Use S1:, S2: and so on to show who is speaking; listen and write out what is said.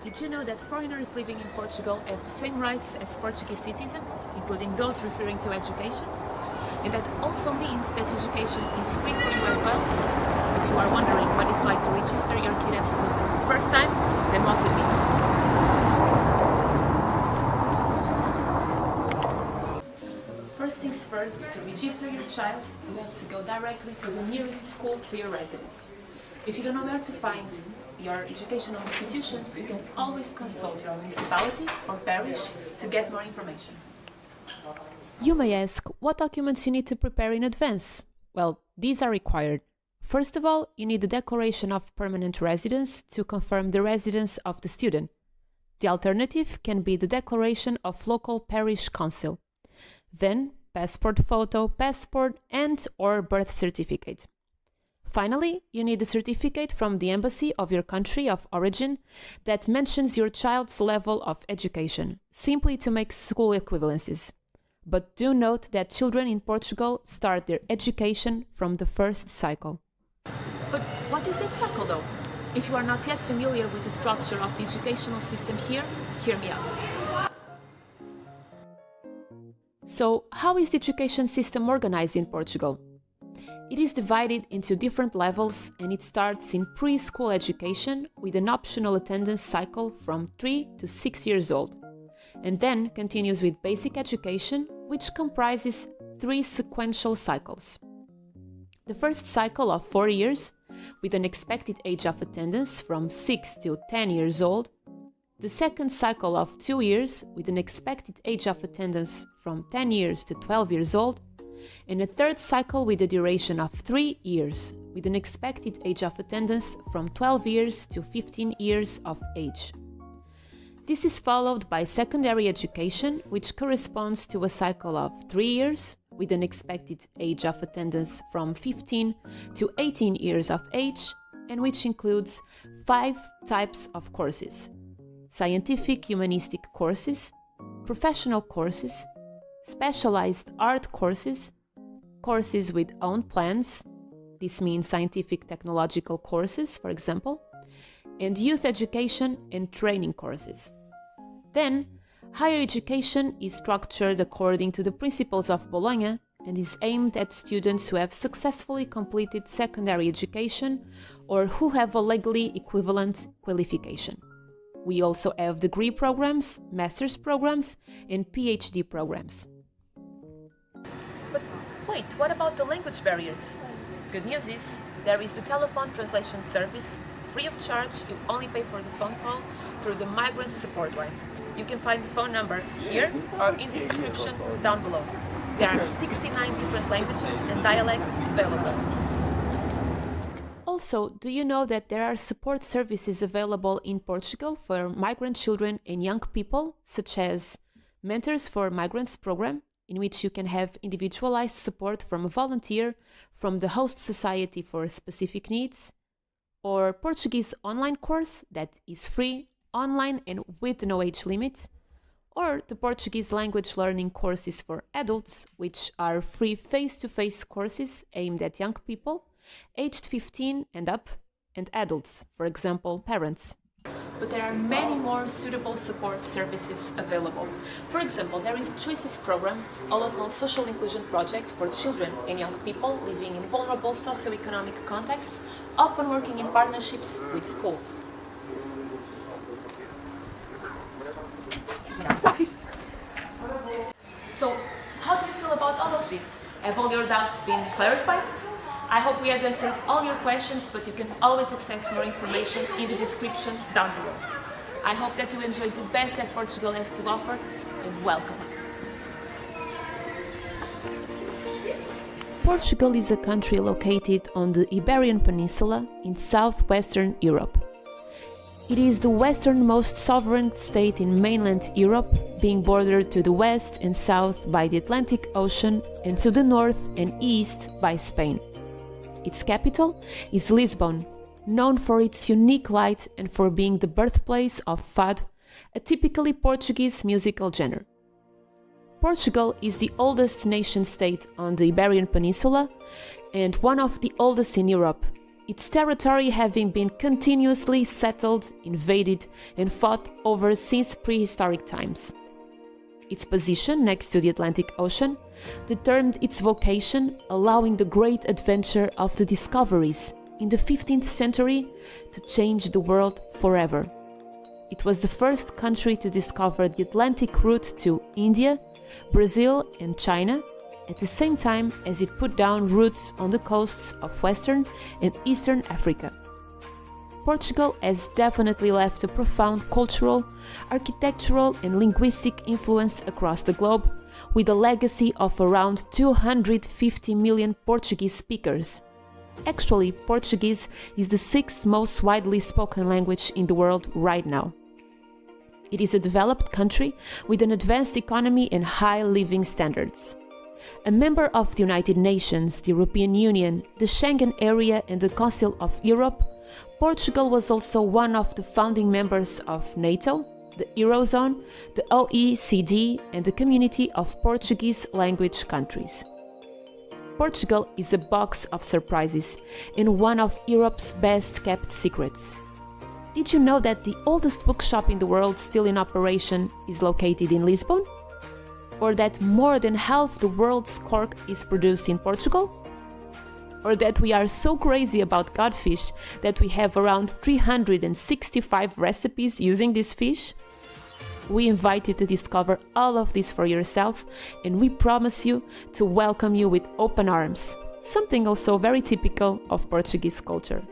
S1: Did you know that foreigners living in Portugal have the same rights as Portuguese citizens, including those referring to education? And that also means that education is free for you as well? If you are wondering what it's like to register your kid at school for the first time, then walk with me. First things first, to register your child, you have to go directly to the nearest school to your residence. If you don't know where to find your educational institutions, you can always consult your municipality or parish to get more information.
S2: You may ask what documents you need to prepare in advance. Well, these are required. First of all, you need the declaration of permanent residence to confirm the residence of the student. The alternative can be the declaration of local parish council. Then, passport photo, passport and/or birth certificate. Finally, you need a certificate from the embassy of your country of origin that mentions your child's level of education, simply to make school equivalencies. But do note that children in Portugal start their education from the first cycle.
S1: But what is that cycle though? If you are not yet familiar with the structure of the educational system here, hear me out.
S2: So, how is the education system organized in Portugal? It is divided into different levels and it starts in preschool education with an optional attendance cycle from 3 to 6 years old, and then continues with basic education, which comprises 3 sequential cycles. The first cycle of 4 years, with an expected age of attendance from 6 to 10 years old. The second cycle of 2 years, with an expected age of attendance from 10 years to 12 years old. And a third cycle with a duration of 3 years, with an expected age of attendance from 12 years to 15 years of age. This is followed by secondary education, which corresponds to a cycle of 3 years, with an expected age of attendance from 15 to 18 years of age, and which includes 5 types of courses: scientific humanistic courses, professional courses, specialized art courses, courses with own plans, this means scientific technological courses, for example, and youth education and training courses. Then, higher education is structured according to the principles of Bologna and is aimed at students who have successfully completed secondary education or who have a legally equivalent qualification. We also have degree programs, master's programs, and PhD programs.
S1: But wait, what about the language barriers? Good news is, there is the telephone translation service, free of charge. You only pay for the phone call through the Migrant Support Line. You can find the phone number here or in the description down below. There are 69 different languages and dialects available.
S2: Also, do you know that there are support services available in Portugal for migrant children and young people, such as Mentors for Migrants program, in which you can have individualized support from a volunteer from the host society for specific needs, or Portuguese online course that is free, online and with no age limit, or the Portuguese language learning courses for adults, which are free face-to-face courses aimed at young people, aged 15 and up, and adults, for example, parents.
S1: But there are many more suitable support services available. For example, there is Choices program, a local social inclusion project for children and young people living in vulnerable socioeconomic contexts, often working in partnerships with schools. So, how do you feel about all of this? Have all your doubts been clarified? I hope we have answered all your questions, but you can always access more information in the description down below. I hope that you enjoyed the best that Portugal has to offer, and welcome.
S2: Portugal is a country located on the Iberian Peninsula in southwestern Europe. It is the westernmost sovereign state in mainland Europe, being bordered to the west and south by the Atlantic Ocean and to the north and east by Spain. Its capital is Lisbon, known for its unique light and for being the birthplace of fado, a typically Portuguese musical genre. Portugal is the oldest nation-state on the Iberian Peninsula and one of the oldest in Europe. its territory having been continuously settled, invaded, and fought over since prehistoric times. Its position next to the Atlantic Ocean determined its vocation, allowing the great adventure of the discoveries in the 15th century to change the world forever. It was the first country to discover the Atlantic route to India, Brazil, and China, at the same time as it put down roots on the coasts of Western and Eastern Africa. Portugal has definitely left a profound cultural, architectural, and linguistic influence across the globe, with a legacy of around 250 million Portuguese speakers. Actually, Portuguese is the sixth most widely spoken language in the world right now. It is a developed country with an advanced economy and high living standards. A member of the United Nations, the European Union, the Schengen area, and the Council of Europe, Portugal was also one of the founding members of NATO, the Eurozone, the OECD, and the Community of Portuguese language countries. Portugal is a box of surprises and one of Europe's best kept secrets. Did you know that the oldest bookshop in the world still in operation is located in Lisbon? Or that more than half the world's cork is produced in Portugal? Or that we are so crazy about codfish that we have around 365 recipes using this fish? We invite you to discover all of this for yourself, and we promise you to welcome you with open arms, something also very typical of Portuguese culture.